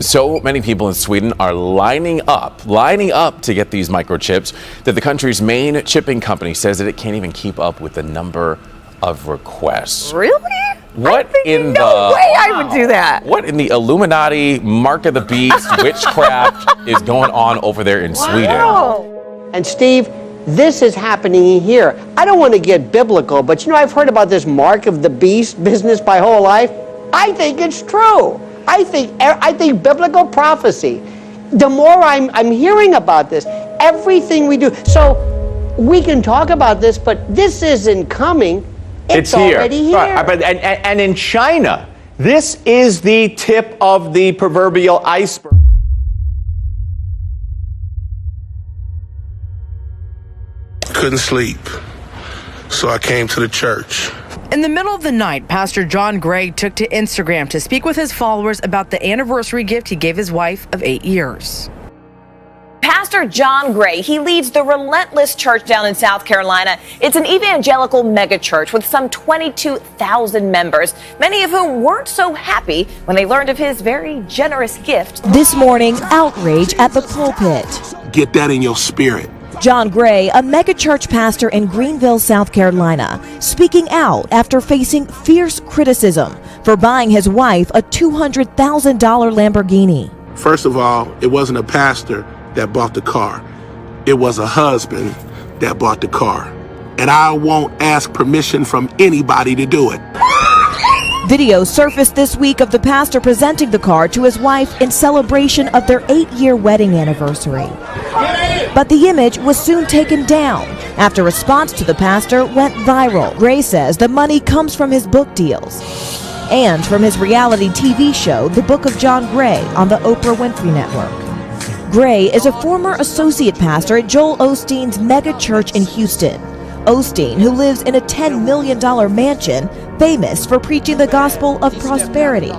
So many people in Sweden are lining up to get these microchips that the country's main chipping company says that it can't even keep up with the number of requests. Really? What in no way I would do that. What in the Illuminati, mark of the beast, witchcraft is going on over there in Sweden? And Steve, this is happening here. I don't want to get biblical, but you know, I've heard about this mark of the beast business my whole life. I think it's true. I think biblical prophecy. The more I'm hearing about this, everything we do. So we can talk about this, but this isn't coming. It's already here. Right. And in China, this is the tip of the proverbial iceberg. Couldn't sleep, so I came to the church. In the middle of the night, Pastor John Gray took to Instagram to speak with his followers about the anniversary gift he gave his wife of 8 years. Pastor John Gray, he leads the Relentless Church down in South Carolina. It's an evangelical megachurch with some 22,000 members, many of whom weren't so happy when they learned of his very generous gift. This morning, outrage at the pulpit. Get that in your spirit. John Gray, a megachurch pastor in Greenville, South Carolina, speaking out after facing fierce criticism for buying his wife a $200,000 Lamborghini. First of all, it wasn't a pastor that bought the car. It was a husband that bought the car. And I won't ask permission from anybody to do it. Video surfaced this week of the pastor presenting the car to his wife in celebration of their 8-year wedding anniversary. But the image was soon taken down after response to the pastor went viral. Gray says the money comes from his book deals and from his reality TV show, The Book of John Gray, on the Oprah Winfrey Network. Gray is a former associate pastor at Joel Osteen's mega church in Houston. Osteen, who lives in a $10 million mansion, famous for preaching the gospel of prosperity.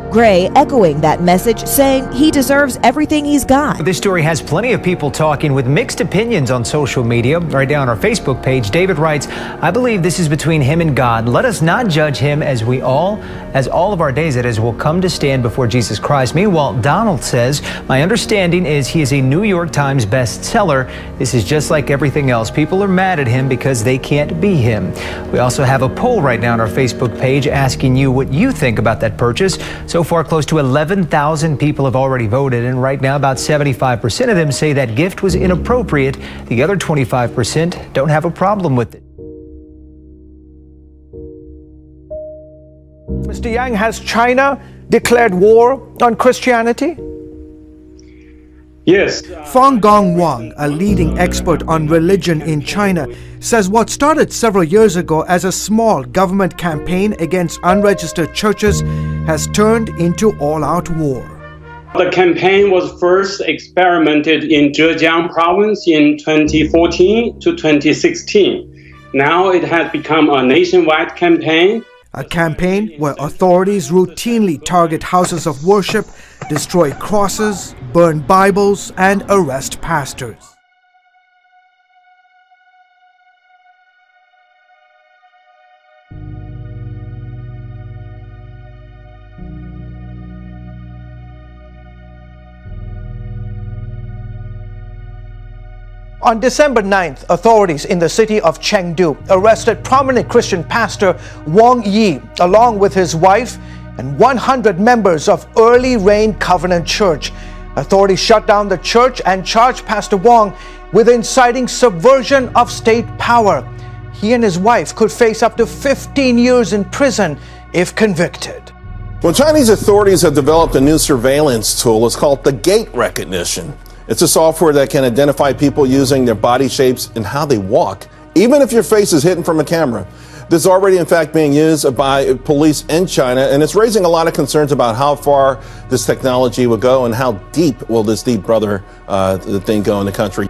Gray echoing that message, saying he deserves everything he's got. This story has plenty of people talking with mixed opinions on social media. Right down our Facebook page, David writes, I believe this is between him and God. Let us not judge him as all of our days, that is, will come to stand before Jesus Christ. Meanwhile, Donald says, my understanding is he is a New York Times bestseller. This is just like everything else. People are mad at him because they can't be him. We also have a poll right now on our Facebook page asking you what you think about that purchase. So far, close to 11,000 people have already voted, and right now about 75% of them say that gift was inappropriate. The other 25% don't have a problem with it. Mr. Yang, has China declared war on Christianity? Yes. Fang Gong Wang, a leading expert on religion in China, says what started several years ago as a small government campaign against unregistered churches has turned into all-out war. The campaign was first experimented in Zhejiang province in 2014 to 2016. Now it has become a nationwide campaign. A campaign where authorities routinely target houses of worship, destroy crosses, burn Bibles, and arrest pastors. On December 9th, authorities in the city of Chengdu arrested prominent Christian pastor Wang Yi, along with his wife and 100 members of Early Rain Covenant Church. Authorities shut down the church and charged Pastor Wang with inciting subversion of state power. He and his wife could face up to 15 years in prison if convicted. Well, Chinese authorities have developed a new surveillance tool. It's called the Gait recognition. It's a software that can identify people using their body shapes and how they walk, even if your face is hidden from a camera. This is already, in fact, being used by police in China, and it's raising a lot of concerns about how far this technology will go and how deep will this deep brother thing go in the country.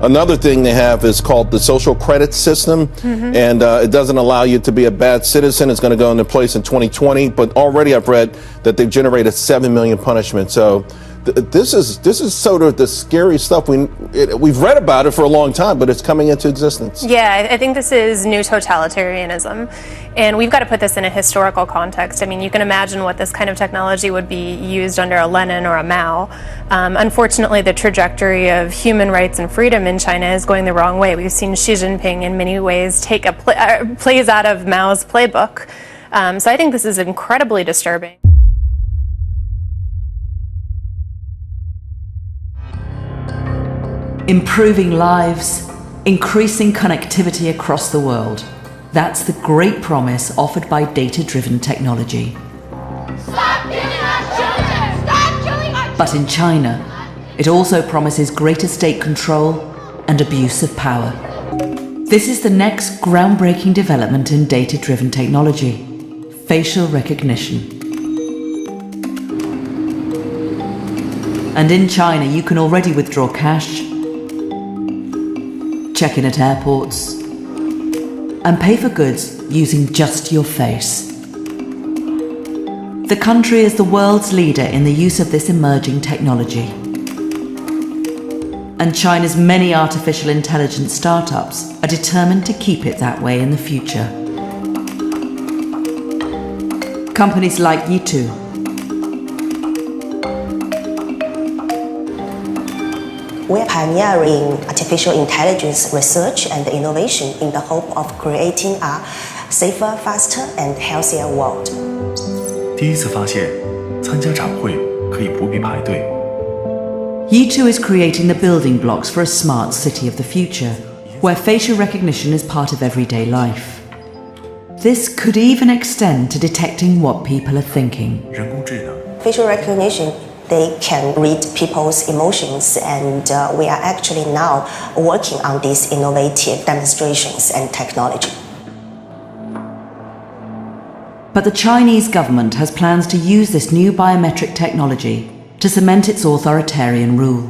Another thing they have is called the social credit system, and it doesn't allow you to be a bad citizen. It's going to go into place in 2020, but already I've read that they've generated 7 million punishments. So This is sort of the scary stuff. We've read about it for a long time, but it's coming into existence. Yeah, I think this is new totalitarianism, and we've got to put this in a historical context. I mean, you can imagine what this kind of technology would be used under a Lenin or a Mao. Unfortunately, the trajectory of human rights and freedom in China is going the wrong way. We've seen Xi Jinping in many ways take plays out of Mao's playbook. So I think this is incredibly disturbing. Improving lives, increasing connectivity across the world. That's the great promise offered by data-driven technology. Stop killing our children! Stop killing our children! But in China, it also promises greater state control and abuse of power. This is the next groundbreaking development in data-driven technology: facial recognition. And in China, you can already withdraw cash, check in at airports, and pay for goods using just your face. The country is the world's leader in the use of this emerging technology. And China's many artificial intelligence startups are determined to keep it that way in the future. Companies like Gait We're pioneering artificial intelligence research and innovation in the hope of creating a safer, faster, and healthier world. 第一次发现，参加展会可以不必排队。Gait is creating the building blocks for a smart city of the future, where facial recognition is part of everyday life. This could even extend to detecting what people are thinking. 人工智能 Facial recognition, they can read people's emotions, and we are actually now working on these innovative demonstrations and technology. But the Chinese government has plans to use this new biometric technology to cement its authoritarian rule.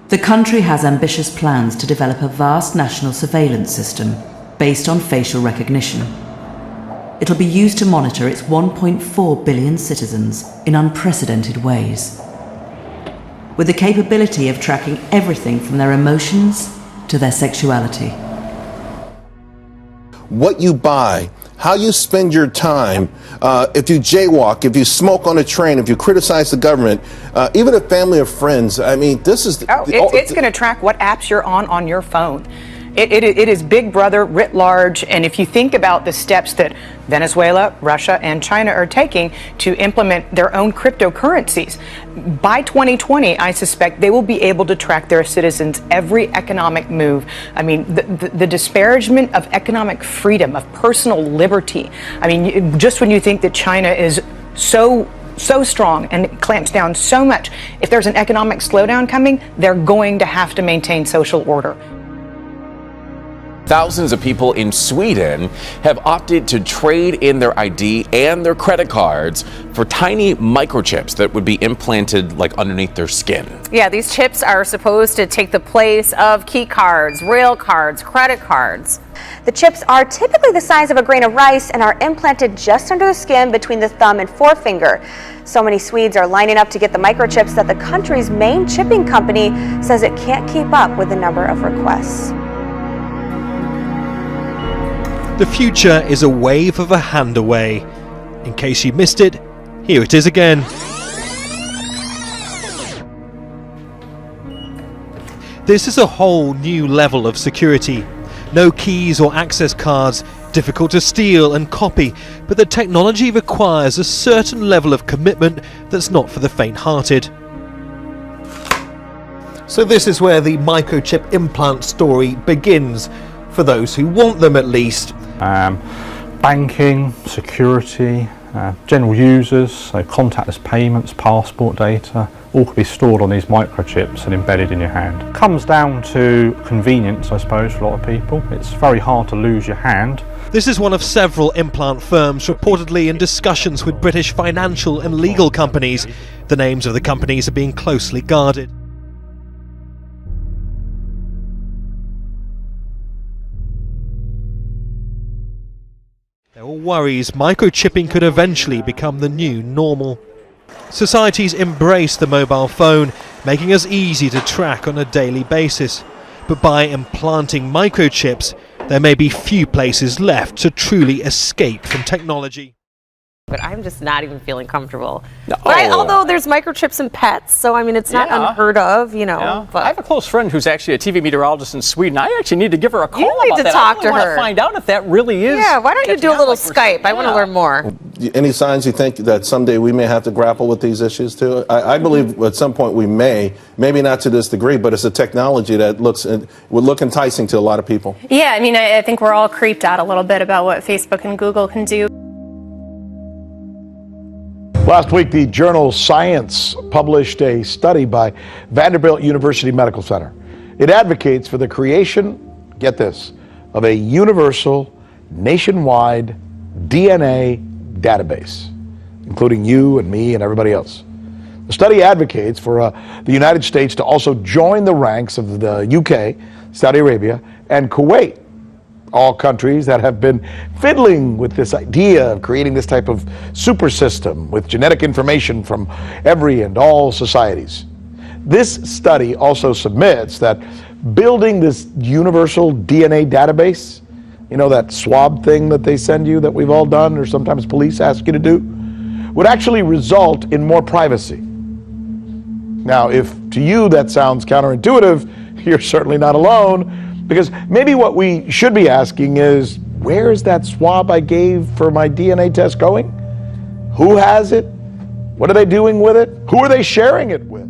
The country has ambitious plans to develop a vast national surveillance system based on facial recognition. It'll be used to monitor its 1.4 billion citizens in unprecedented ways, with the capability of tracking everything from their emotions to their sexuality. What you buy, how you spend your time, if you jaywalk, if you smoke on a train, if you criticize the government, even a family or friends. I mean, this is... It's going to track what apps you're on your phone. It is Big Brother writ large, and if you think about the steps that Venezuela, Russia, and China are taking to implement their own cryptocurrencies, by 2020, I suspect they will be able to track their citizens' every economic move. I mean, the disparagement of economic freedom, of personal liberty. I mean, just when you think that China is so strong and clamps down so much, if there's an economic slowdown coming, they're going to have to maintain social order. Thousands of people in Sweden have opted to trade in their ID and their credit cards for tiny microchips that would be implanted like underneath their skin. Yeah, these chips are supposed to take the place of key cards, rail cards, credit cards. The chips are typically the size of a grain of rice and are implanted just under the skin between the thumb and forefinger. So many Swedes are lining up to get the microchips that the country's main chipping company says it can't keep up with the number of requests. The future is a wave of a hand away. In case you missed it, here it is again. This is a whole new level of security. No keys or access cards, difficult to steal and copy, but the technology requires a certain level of commitment that's not for the faint-hearted. So this is where the microchip implant story begins, for those who want them at least. Banking, security, general users, so contactless payments, passport data, all could be stored on these microchips and embedded in your hand. Comes down to convenience, I suppose, for a lot of people. It's very hard to lose your hand. This is one of several implant firms reportedly in discussions with British financial and legal companies. The names of the companies are being closely guarded. There are worries microchipping could eventually become the new normal. Societies embrace the mobile phone, making us easy to track on a daily basis. But by implanting microchips, there may be few places left to truly escape from technology. But I'm just not even feeling comfortable. No. But although there's microchips in pets, so I mean, it's not unheard of, you know. Yeah. But I have a close friend who's actually a TV meteorologist in Sweden. I actually need to give her a call you need about to that. talk I to want her. To find out if that really is. Yeah, why don't you do a little Skype? I want to learn more. Any signs you think that someday we may have to grapple with these issues too? I believe at some point we may, maybe not to this degree, but it's a technology that would look enticing to a lot of people. Yeah, I mean, I think we're all creeped out a little bit about what Facebook and Google can do. Last week, the journal Science published a study by Vanderbilt University Medical Center. It advocates for the creation, get this, of a universal, nationwide DNA database, including you and me and everybody else. The study advocates for the United States to also join the ranks of the UK, Saudi Arabia, and Kuwait, all countries that have been fiddling with this idea of creating this type of super system with genetic information from every and all societies. This study also submits that building this universal DNA database, you know, that swab thing that they send you that we've all done or sometimes police ask you to do, would actually result in more privacy. Now, if to you that sounds counterintuitive, you're certainly not alone. Because maybe what we should be asking is, where is that swab I gave for my DNA test going? Who has it? What are they doing with it? Who are they sharing it with?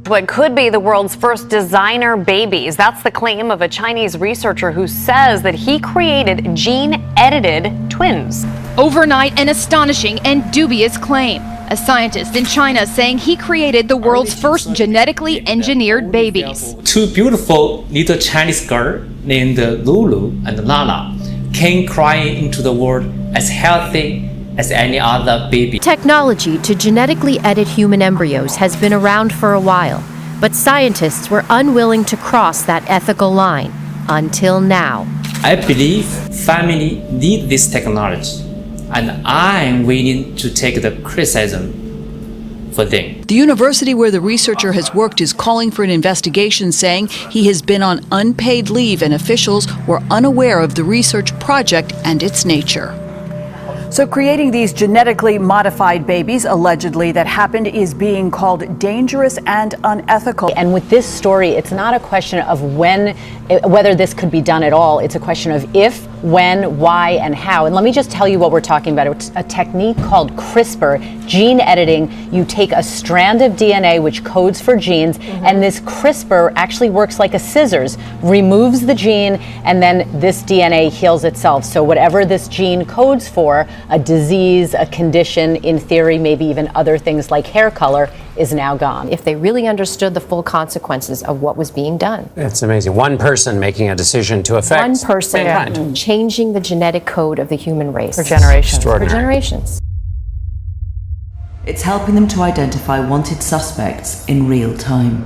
What could be the world's first designer babies. That's the claim of a Chinese researcher who says that he created gene-edited twins. Overnight, an astonishing and dubious claim. A scientist in China saying he created the world's first genetically engineered babies. Two beautiful little Chinese girls named Lulu and Lala came crying into the world as healthy as any other baby. Technology to genetically edit human embryos has been around for a while, but scientists were unwilling to cross that ethical line until now. I believe family need this technology, and I'm willing to take the criticism for them. The university where the researcher has worked is calling for an investigation, saying he has been on unpaid leave and officials were unaware of the research project and its nature. So creating these genetically modified babies, allegedly, that happened is being called dangerous and unethical. And with this story, it's not a question of whether this could be done at all. It's a question of if, when, why, and how. And let me just tell you what we're talking about. It's a technique called CRISPR, gene editing. You take a strand of DNA which codes for genes, and this CRISPR actually works like a scissors, removes the gene, and then this DNA heals itself. So whatever this gene codes for, a disease, a condition, in theory, maybe even other things like hair color, is now gone. If they really understood the full consequences of what was being done. It's amazing. One person making a decision to affect One person mankind. changing the genetic code of the human race. For generations. For generations. It's helping them to identify wanted suspects in real time.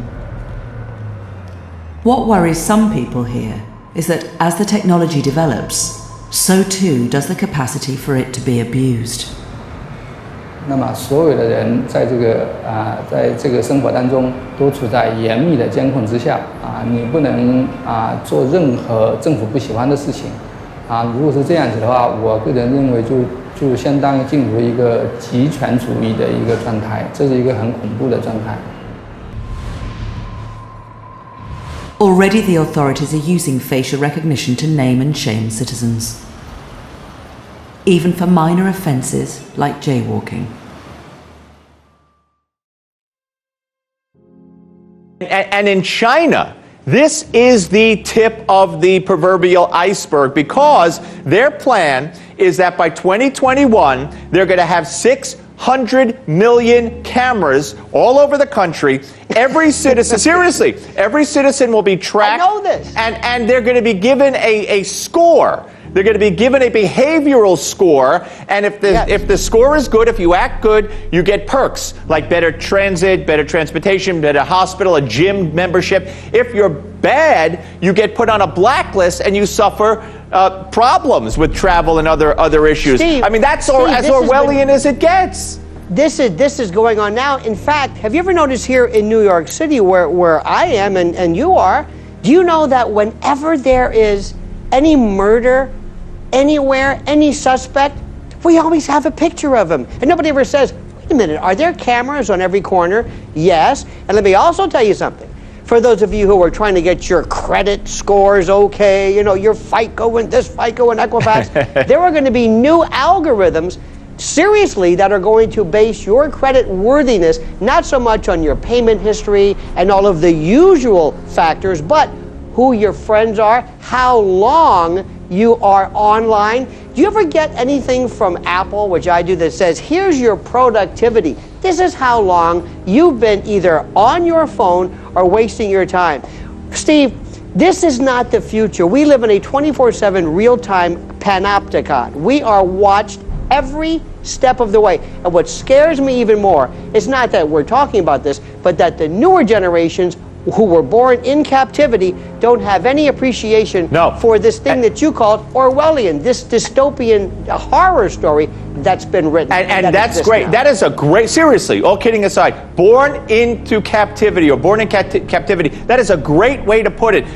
What worries some people here is that as the technology develops, so too does the capacity for it to be abused. 那么所有的人在这个生活当中都处在严密的监控之下你不能做任何政府不喜欢的事情如果是这样子的话，我个人认为就相当于进入一个极权主义的一个状态，这是一个很恐怖的状态。 Already the authorities are using facial recognition to name and shame citizens, even for minor offences like jaywalking. And in China, this is the tip of the proverbial iceberg, because their plan is that by 2021, they're going to have 600 million cameras all over the country. Every citizen, seriously, every citizen will be tracked. I know this. And they're going to be given a score. They're going to be given a behavioral score, and if the score is good, if you act good, you get perks like better transit, better transportation, better hospital, a gym membership. If you're bad, you get put on a blacklist and you suffer problems with travel and other issues. Steve, I mean, that's Steve, as Orwellian as it gets. This is going on now. In fact, have you ever noticed here in New York City, where I am and you are, do you know that whenever there is any murder, anywhere, any suspect, we always have a picture of him. And nobody ever says, wait a minute, are there cameras on every corner? Yes. And let me also tell you something. For those of you who are trying to get your credit scores okay, you know, your FICO and this FICO and Equifax, there are going to be new algorithms, seriously, that are going to base your credit worthiness not so much on your payment history and all of the usual factors, but who your friends are, how long you are online. Do you ever get anything from Apple, which I do, that says, here's your productivity. This is how long you've been either on your phone or wasting your time. Steve, this is not the future. We live in a 24/7 real-time panopticon. We are watched every step of the way. And what scares me even more is not that we're talking about this, but that the newer generations who were born in captivity don't have any appreciation for this thing that you called Orwellian, this dystopian horror story that's been written. And that's great. Now. That is a great, seriously, all kidding aside, born into captivity or born in captivity, that is a great way to put it.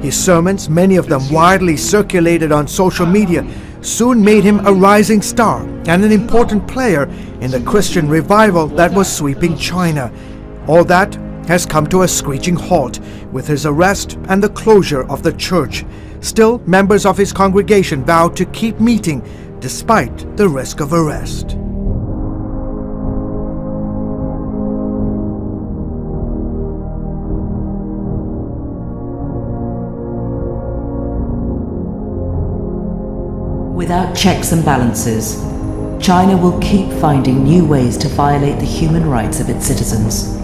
His sermons, many of them widely circulated on social media, soon made him a rising star and an important player in the Christian revival that was sweeping China. All that has come to a screeching halt with his arrest and the closure of the church. Still, members of his congregation vowed to keep meeting despite the risk of arrest. Without checks and balances, China will keep finding new ways to violate the human rights of its citizens.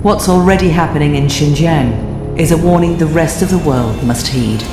What's already happening in Xinjiang is a warning the rest of the world must heed.